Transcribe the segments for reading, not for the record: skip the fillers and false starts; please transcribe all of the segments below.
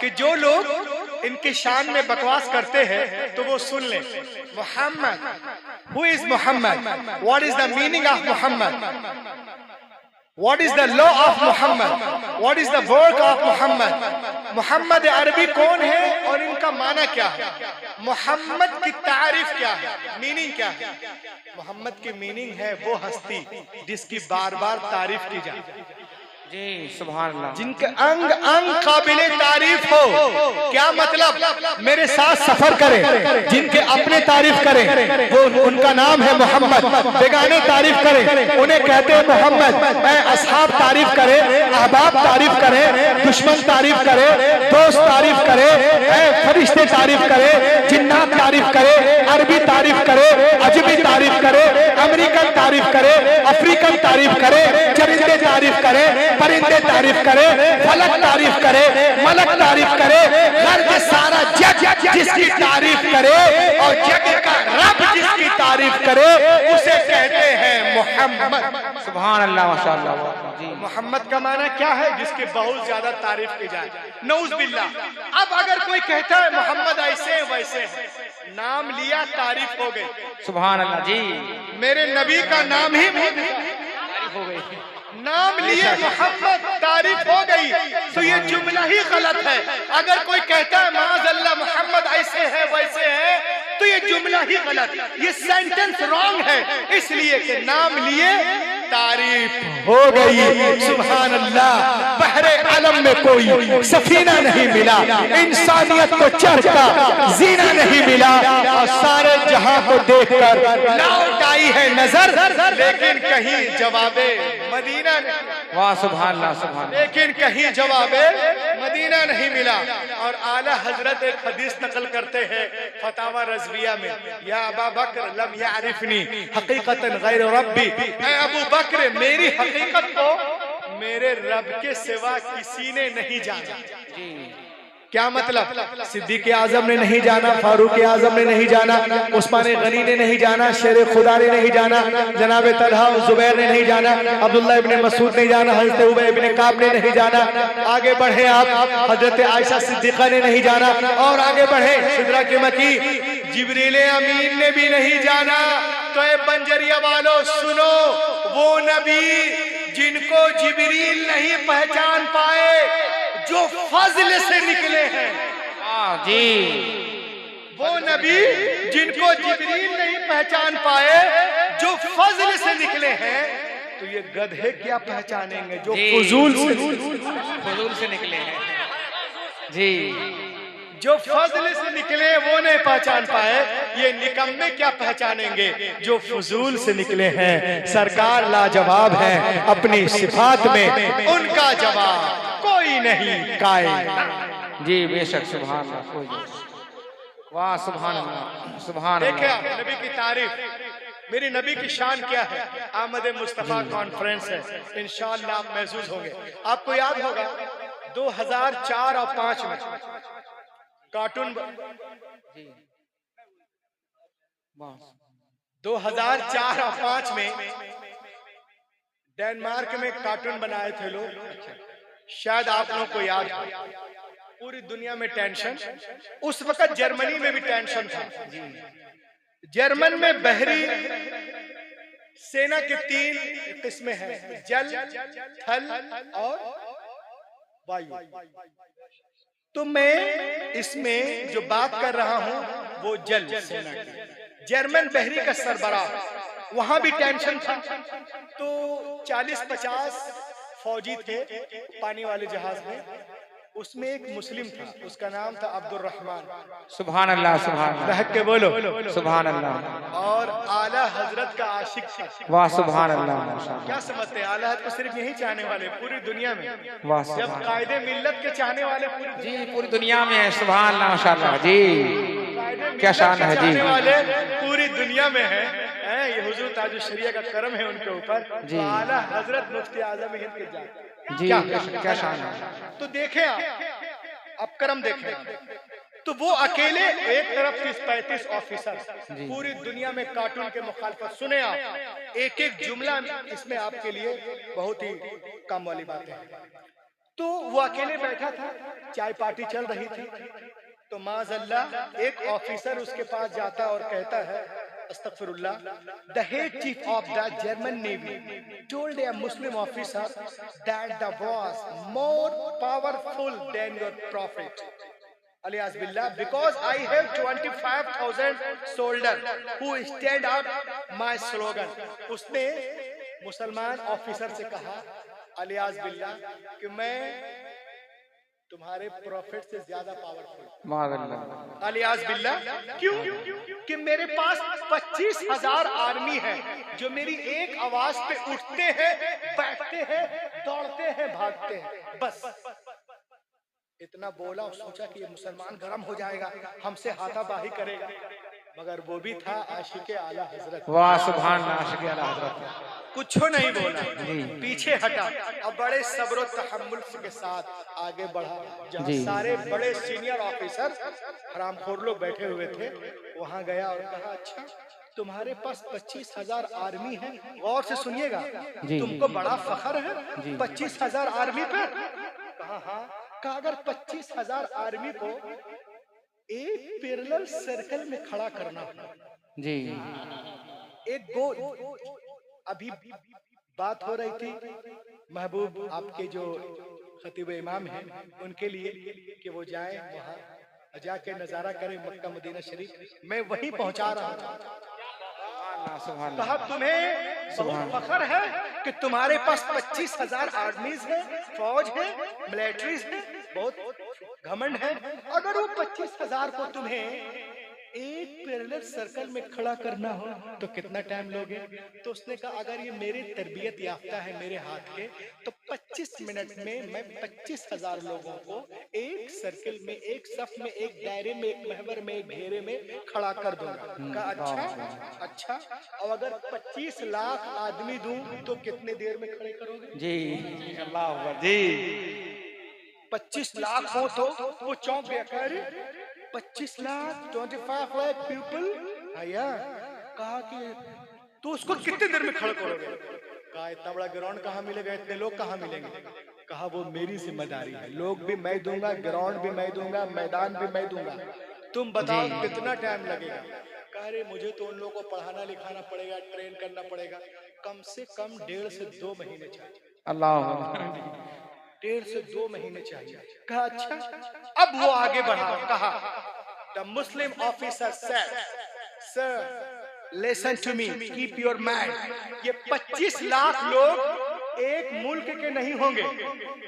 कि जो लोग इनके शान में बकवास करते हैं तो वो सुन लें। Muhammad, who is Muhammad, what is the meaning of Muhammad, What is the law of Muhammad? What is the work of Muhammad? Muhammad Arabi कौन है और इनका माना क्या है? मोहम्मद की तारीफ क्या है, मीनिंग क्या है? मोहम्मद की मीनिंग है वो हस्ती जिसकी बार बार तारीफ की जाए। जी सुभान अल्लाह। जिनके अंग अंग काबिले तारीफ हो। क्या मतलब? मेरे साथ सफर करें, जिनके अपने तारीफ करें वो उनका नाम है मोहम्मद, बेगाने तारीफ करें उन्हें कहते हैं मोहम्मद। असहाब तारीफ करे, अहबाब तारीफ करे, दुश्मन तारीफ करे, दोस्त तारीफ करे, फरिश्ते तारीफ करे, जिन्नात तारीफ करे, अरबी तारीफ करे, अजमी तारीफ करे, अमेरिकन तारीफ करे, अफ्रीकन तारीफ करे, चरिंदे तारीफ करे, परिंदे तारीफ करे, फलक तारीफ करे, मलक तारीफ करे, गर्द सारा जग जिसकी तारीफ करे और जग का रब जिसकी तारीफ करे उसे कहते हैं मोहम्मद। सुभान अल्लाह, माशाअल्लाह। जी मोहम्मद का माना क्या है? जिसकी बहुत ज्यादा तारीफ की जाए। नऊज बिल्लाह। अब अगर कोई कहता है मोहम्मद ऐसे वैसे है, नाम लिया तारीफ हो गई। सुभान अल्लाह। जी मेरे नबी का नाम ही तारीफ हो गई, नाम लिए मोहम्मद तारीफ हो गई, तो ये जुमला ही गलत है। अगर कोई कहता है माज़अल्लाह मोहम्मद ऐसे है वैसे है, तो ये जुमला ही गलत, ये सेंटेंस रॉन्ग है, इसलिए कि नाम लिए तारीफ हो गई। सुभान अल्लाह। बहरे आलम में कोई सफीना नहीं मिला, इंसानियत को चढ़ता जीना नहीं मिला, और सारे जहां को देखकर लौट आई है नजर, लेकिन कहीं जवाबे मदीना नहीं। वाह सुभान अल्लाह, सुभान। लेकिन कहीं जवाबे मदीना नहीं मिला। और आला हजरत एक हदीस नकल करते हैं फतावा रज़विया में, या अबा बकर लम यारिफनी हकीकतन गैर रब्बी, ऐ अबू बकर मेरी हकीकत को मेरे रब के सिवा किसी ने नहीं जाना। क्या मतलब? सिद्दीक़ आज़म ने नहीं जाना, फारूक आज़म ने नहीं जाना, उस्मान गनी ने नहीं जाना, शेर खुदा ने नहीं जाना, जनाब तलहा जुबैर ने नहीं जाना, अब्दुल्लाह इब्ने मसूद ने जाना, हज़रत उबय इब्ने काब ने नहीं जाना, आगे बढ़े आप, हज़रत आयशा सिद्दीक़ा ने नहीं जाना, और आगे बढ़े सिदरा के मकी जिब्रील अमीन ने भी नहीं जाना। तो ए बंजरिया वालों सुनो, वो नबी जिनको जिब्रील नहीं पहचान पाए, जो फजल से निकले हैं। जी वो नबी जिनको जिब्रील नहीं पहचान पाए, जो फजल से निकले हैं, तो ये गधे क्या पहचानेंगे जो फजूल से निकले हैं। जी जो फजल से निकले वो नहीं पहचान पाए, ये निकम्मे क्या पहचानेंगे जो फजूल से निकले हैं। सरकार लाजवाब है अपनी सिफात में, उनका जवाब कोई नहीं कायम। जी बेशक, सुभान अल्लाह। वाह सुभान अल्लाह, सुभान अल्लाह। देखिए नबी की तारीफ, मेरे नबी की शान क्या है। आमद मुस्तफा कॉन्फ्रेंस है, इंशाअल्लाह आप महसूस होंगे। आपको याद होगा 2004 और 5 में कार्टून 2004 और 5 में डेनमार्क में कार्टून बनाए थे लोग, शायद आप लोगों को याद हो। पूरी दुनिया में टेंशन, उस वक्त जर्मनी में भी टेंशन था। जर्मन में बहरी सेना की 3 किस्में हैं, जल, थल और वायु। तो मैं इसमें जो बात कर रहा हूं वो जल सेना की। जर्मन बहरी का सरबराह, वहां भी टेंशन था। तो 40-50 फौजी थे पानी वाले जहाज में, उसमें एक मुस्लिम था, उसका नाम था अब्दुल रहमान। सुभान अल्लाह, सुभान अल्लाह। रह के बोलो सुभान अल्लाह। और आला हजरत का आशिक था। वाह सुभान अल्लाह। क्या समझते हैं? आला हजरत को सिर्फ यही चाहने वाले पूरी दुनिया में, वाह जब कायदे मिल्लत के चाहने वाले पूरी दुनिया में है। सुभान अल्लाह, माशाअल्लाह। जी क्या शान है जी, वाले पूरी दुनिया में है। ये हुजूर ताजुल शरिया का करम है उनके ऊपर। तो आला हजरत मुफ्ती आजम हिंद के जाते जी, क्या शान है। तो देखें आप करम देखें, तो वो अकेले एक तरफ 30-35 ऑफिसर पूरी दुनिया में कार्टून के मुखालफत। सुने आप एक जुमला इसमें आपके लिए बहुत ही काम वाली बात है। तो वो अकेले बैठा था चाय पार्टी चल रही थी, तो माज़अल्लाह एक ऑफिसर उसके पास जाता और कहता है, अस्तगफिरुल्लाह, the head chief of the German navy told a Muslim officer that the was more powerful than your prophet. Aliyaz billah, because I have 25,000 soldiers who stand out my slogan. उसने मुसलमान officer से कहा, अलियाज बिल्लाह, कि मैं तुम्हारे profit से ज्यादा powerful. अलियाज बिल्लाह, क्यों? कि मेरे पास 25,000 आर्मी है जो मेरी एक आवाज पे उठते हैं, बैठते हैं, दौड़ते हैं, भागते हैं। बस इतना बोला और सोचा कि ये मुसलमान गरम हो जाएगा, हमसे हाथापाही करेगा, मगर वो भी था आशिके आला हजरत। वाह सुभान आशिके आला हजरत। कुछ नहीं बोला, पीछे हटा, अब बड़े सब्र तहम्मुल के साथ आगे बढ़ा। जहाँ सारे बड़े सीनियर ऑफिसर हरामखोर लोग बैठे हुए थे, वहां गया और कहा, अच्छा तुम्हारे पास 25,000 आर्मी है, गौर से सुनिएगा, तुमको बड़ा फख्र है 25,000 आर्मी पे? कहा हाँ। कहा अगर 25,000 आर्मी को एक पैरेलल सर्कल में खड़ा करना जी, एक गोल। अभी बात हो रही थी महबूब आपके जो खतीब इमाम हैं उनके लिए कि वो जाएं वहां जाके नजारा करें मक्का मदीना शरीफ। मैं वहीं पहुंचा रहा हूं। कहा तुम्हें बहुत फख्र है कि तुम्हारे पास 25,000 आर्मीज है, फौज है, मिलिट्रीज है, बहुत घमंड है। अगर वो 25,000 को तुम्हें एक पैरेलल सर्कल में खड़ा करना हो तो कितना टाइम लोगे? तो उसने कहा अगर ये मेरी तरबियत याफ्ता है मेरे हाथ के, तो 25 मिनट में मैं 25,000 लोगों को एक सर्कल में, एक सफ में, एक दायरे में, एक महवर में, एक घेरे में खड़ा कर दूंगा। कहा अच्छा, और अगर 25 लाख आदमी दूं तो कितने देर में खड़े करोगे? जी अल्लाह जी। 25 लाख हो तो वो चौंक गया, कह रहे 25 लाख 25 लाख पीपल भैया। कहा कि तो उसको कितने देर में खड़ा करोगे? कहा इतना बड़ा ग्राउंड कहाँ मिलेगा, इतने लोग कहाँ मिलेंगे? कहा वो मेरी जिम्मेदारी है, लोग भी मैं दूंगा, ग्राउंड भी मैं दूंगा, मैदान भी मैं दूंगा, तुम बताओ कितना टाइम लगेगा? कह रहे मुझे तो उन लोगों को पढ़ाना लिखाना पड़ेगा, ट्रेन करना पड़ेगा, कम से कम 1.5 से 2 महीने चाहिए। अल्लाह 1.5 से 2 महीने चाहिए। कहा अच्छा। अब वो आगे बढ़ा, कहा the Muslim officer said sir listen to me, keep your mind, ये 25 लाख लोग एक मुल्क के नहीं होंगे।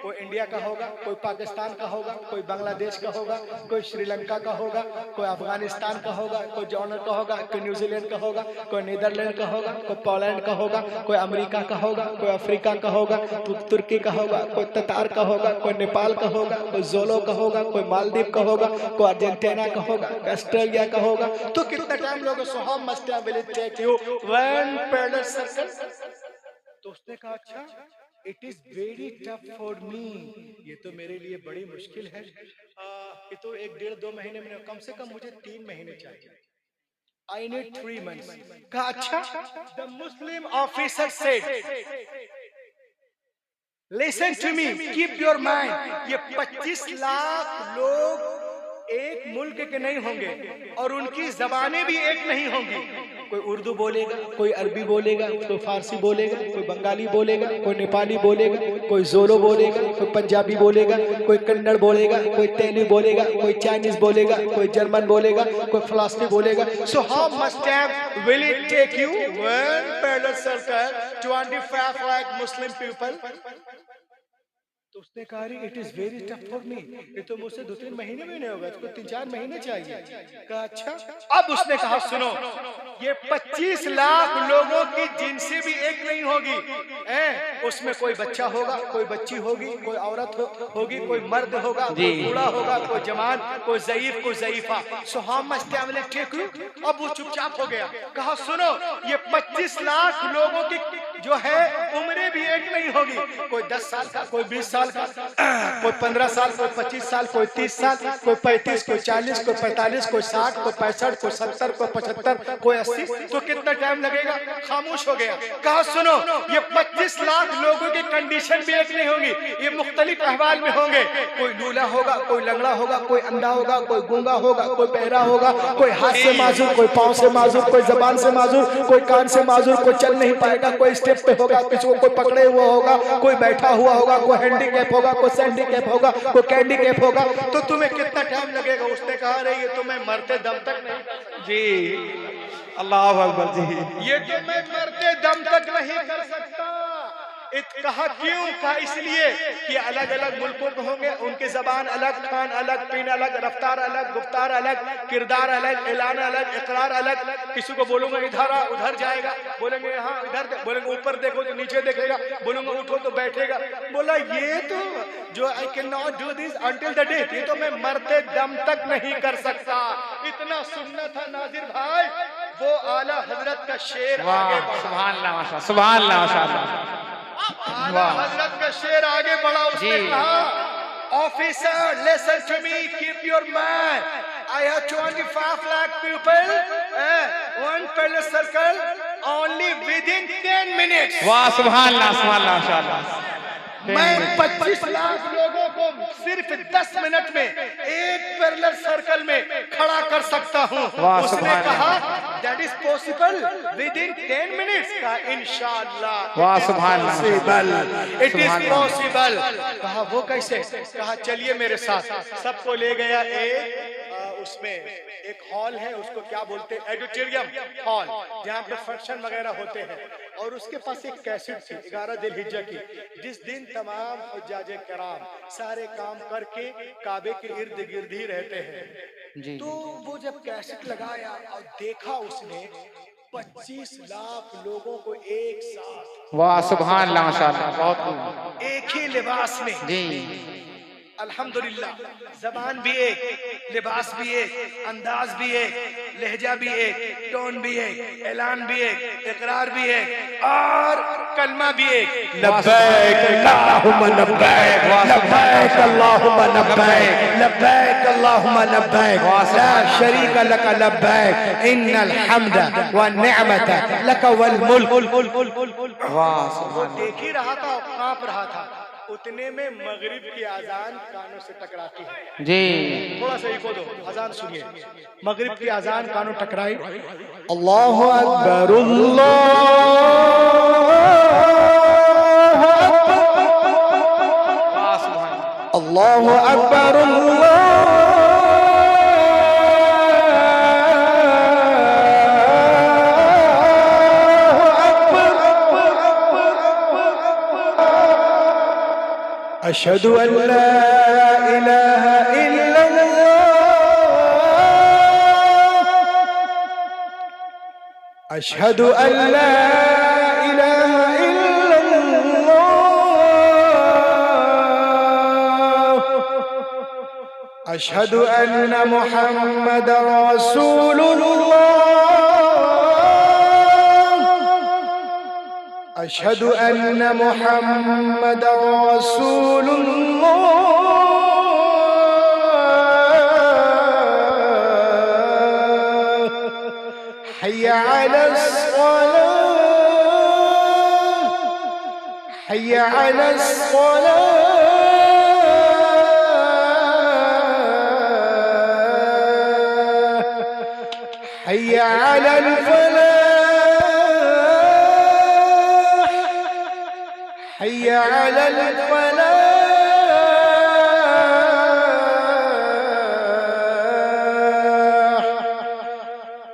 कोई इंडिया का होगा, कोई पाकिस्तान का होगा, कोई बांग्लादेश का होगा, कोई श्रीलंका का होगा, कोई अफगानिस्तान का होगा, कोई जॉर्डन का होगा, कोई न्यूजीलैंड का होगा, कोई नीदरलैंड का होगा, कोई पोलैंड का होगा, कोई अमेरिका का होगा, कोई अफ्रीका का होगा, कोई तुर्की का होगा, कोई ततार का होगा, कोई नेपाल का होगा, कोई जोलो का होगा, कोई मालदीव का होगा, कोई अर्जेंटीना का होगा, कोई ऑस्ट्रेलिया का होगा। तो कितना टाइम लोगे? So how much time will it take you one parallel circle? तो उसने कहा अच्छा, it is very tough for me, ये तो मेरे लिए बड़ी मुश्किल है, ये तो 1-1.5-2 महीने में, कम से कम मुझे 3 महीने चाहिए। I need 3 months। कहा अच्छा। The Muslim officer said listen to me, keep your mind, ये 25 लाख लोग एक मुल्क के नहीं होंगे और उनकी जबानें भी एक नहीं होंगी। कोई उर्दू बोलेगा, कोई अरबी बोलेगा, कोई फारसी बोलेगा, कोई बंगाली बोलेगा, कोई नेपाली बोलेगा, कोई जोलो बोलेगा, कोई पंजाबी बोलेगा, कोई कन्नड़ बोलेगा, कोई तेलुगु बोलेगा, कोई चाइनीज बोलेगा, कोई जर्मन बोलेगा, कोई फलस्तीनी बोलेगा। So how much time will it take you one parallel circle 25 lakh Muslim people? तो उसने कहा it is very tough for me, ये तो मुझसे 2-3 महीने में नहीं होगा, इसको 3-4 महीने चाहिए। कहा अच्छा। अब उसने कहा सुनो, ये 25 लाख लोगों की जिनसे भी एक नहीं होगी, उसमें कोई बच्चा होगा, कोई बच्ची होगी, कोई औरत होगी, कोई मर्द होगा, कोई बूढ़ा होगा, कोई जवान, कोई ज़ईफ, कोई ज़ईफा। So how much time will it take you? अब वो चुपचाप हो गया। कहा सुनो, ये 25 लाख लोगों की जो है उम्रें भी एक नहीं होगी। कोई 10 साल का, कोई 20 साल का, कोई 15 साल, कोई 25 साल, कोई 30 साल, कोई 35, कोई 40, कोई 45, कोई 60, कोई 65, कोई 70, कोई 75, कोई 80। तो कितना टाइम लगेगा? खामोश हो गया। कहा सुनो, ये 25 लाख लोगों की कंडीशन भी एक नहीं होगी, ये मुख्तलिफ अहवाल में होंगे। कोई लूला होगा, कोई लंगड़ा होगा, कोई अंधा होगा, कोई गूंगा होगा, कोई बहरा होगा, कोई हाथ से माजूर, कोई पांव से माजूर, कोई जबान से माजूर, कोई कान से माजूर, कोई चल नहीं पाएगा, कोई स्टेप पे होगा, किसी को कोई पकड़े हुआ होगा, कोई बैठा हुआ होगा, कोई हैंडीकैप होगा, कोई सैंडीकैप होगा, कोई कैंडीकैप होगा। तो तुम्हें कितना टाइम लगेगा? उसने कहा रही है तुम्हें मरते दम तक नहीं। जी अल्लाह अकबर जी। ये तो मैं मरते दम तक नहीं कर सकता। कहा क्यों? कहा इसलिए कि अलग अलग मुल्कों के होंगे, उनकी जबान अलग, खान अलग, पीन अलग, रफ्तार अलग, गुफ्तार अलग, किरदार अलग, ऐलान अलग, इकरार अलग। किसी को बोलूंगा इधर आ, उधर जाएगा, बोलेंगे यहाँ इधर, बोलेंगे ऊपर देखो तो नीचे देखेगा, बोलूंगा उठो तो बैठेगा। बोला ये तो जो I can not do this until the death, ये तो मैं मरते दम तक नहीं कर सकता। इतना सुनना था नाजिर भाई, वो आला हजरत का शेर आगे बढ़ा। सुभान अल्लाह माशाअल्लाह, सुभान अल्लाह माशाअल्लाह। आला हजरत का शेर आगे बढ़ा। उसने कहा officer listen to me, keep your man, I have 25 lakh people, one palace circle, only within 10 minutes. वाह सुभान अल्लाह, सुभान अल्लाह माशाअल्लाह। मैं 25 लाख लोगों को सिर्फ 10 मिनट में एक पैरेलल सर्कल में खड़ा कर सकता हूँ। उसने कहा that is possible with in 10 minutes का इंशाअल्लाह। वाह सुभान अल्लाह, इट इज पॉसिबल। कहा वो कैसे? कहा चलिए मेरे साथ। सबको ले गया उसमें एक हॉल है, उसको क्या बोलते हैं, ऑडिटोरियम हॉल, जहाँ पे फंक्शन वगैरह होते हैं। और उसके पास एक कैसेट थी 11 दिलहिज्जा की, जिस दिन तमाम हुज्जाजे कराम सारे काम करके काबे के इर्द गिर्द ही रहते हैं। तो वो जब कैसेट लगाया और देखा उसने 25 लाख लोगों को एक साथ, वाह सुभान अल्लाह माशाअल्लाह, बहुत एक ही लिबास में जी। अल्हम्दुलिल्लाह, जबान भी एक, लिबास भी एक, अंदाज भी एक, लहजा भी एक, टोन भी एक, ऐलान भी एक, इकरार भी एक, और कलमा भी एक। लब्बैक अल्लाहुम्मा लब्बैक, लब्बैक अल्लाहुम्मा लब्बैक, लब्बैक अल्लाहुम्मा लब्बैक, ला शरीक लक लब्बैक, इन्नल हम्दा व निअमत लक वल मुल्क। वाह वो देख ही रहा था, कांप रहा था। उतने में मगरिब की अजान कानों से टकराती है जी। थोड़ा सा इको दो, अजान सुनिए। मगरिब की अजान कानों टकराई। अल्लाहु अकबर, अल्लाहु अकबर, अशहदु अल्ला इलाहा इल्लल्लाह, अशहदु अल्ला इलाहा इल्लल्लाह, अशहदु अन्ना मुहम्मदर रसूलुल्लाह, अशहदु अन्ना मुहम्मदर रसूलुल्लाह, हय्या अलस्सलाह, हय्या अलस्सलाह, हय्या अलल फलाह, हय्या अलल फलाह।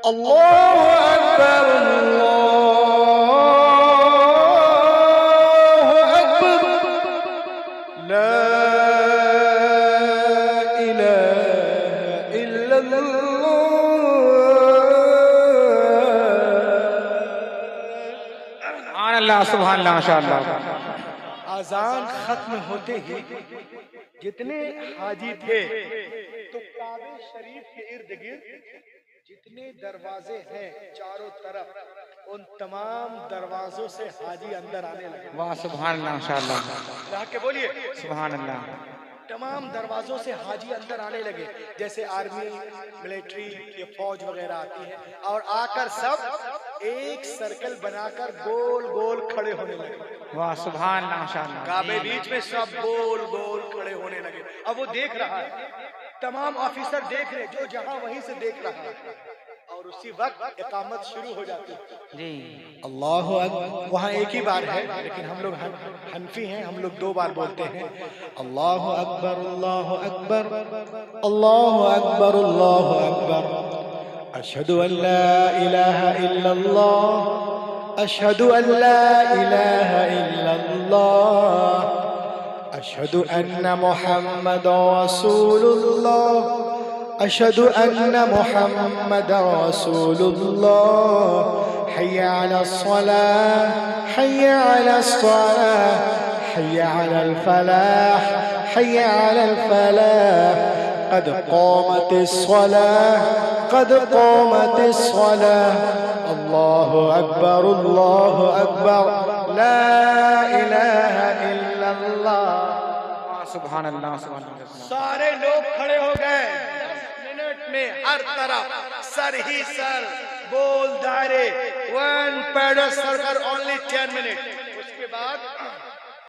अल्लाहु अकबर, अल्लाहु अकबर, ला इलाहा इल्लल्लाह। अल्लाह सुभान अल्लाह माशाअल्लाह। अजान खत्म होते ही जितने हाजी थे तो काबे शरीफ के इर्द गिर्द जितने दरवाजे हैं चारों तरफ, उन तमाम दरवाजों से हाजी अंदर आने लगे। वाह सुभान अल्लाह माशाअल्लाह, अल्लाह के बोलिए, सुभान अल्लाह। तमाम दरवाजों से हाजी अंदर आने लगे। जैसे आर्मी, मिलिट्री, ये फौज वगैरह आती है, और आकर सब एक सर्कल बनाकर गोल गोल खड़े होने लगे। वाह सुभान अल्लाह माशाअल्लाह। काबे बीच में सब गोल गोल खड़े होने लगे। अब वो देख रहा है, तमाम ऑफिसर देख रहे, जो जहां वहीं से देख रहा है, और उसी वक्त इकामत शुरू हो जाती है। जी अल्लाहु अकबर। वहाँ एक ही बार है, लेकिन हम लोग हनफी हैं, हम लोग 2 बार बोलते हैं। अल्लाहु अकबर, अल्लाहु अकबर, अल्लाहु अकबर, अल्लाहु अकबर। अशहदु अन ला इलाहा इल्लल्लाह, अशहदु अन ला इलाहा इल्लल्लाह, अशहदु अन्ना मुहम्मदुर रसूलुल्लाह, अशहदु अन्ना मुहम्मदुर रसूलुल्लाह। हय्या अलस सलाह, हय्या अलस सलाह, हय्या अलल फलाह, हय्या अलल फलाह। क़द क़ामतिस सलाह, क़द क़ामतिस सलाह। अल्लाहु अकबर, अल्लाहु अकबर, ला इलाहा इल्लल्लाह। सुभान अल्लाह, सुभान अल्लाह। सारे लोग खड़े हो गए। 10 मिनट में हर तरफ सर ही सर, गोल दायरे, 1 पैडल सर्कल, ओनली 10 मिनट। उसके बाद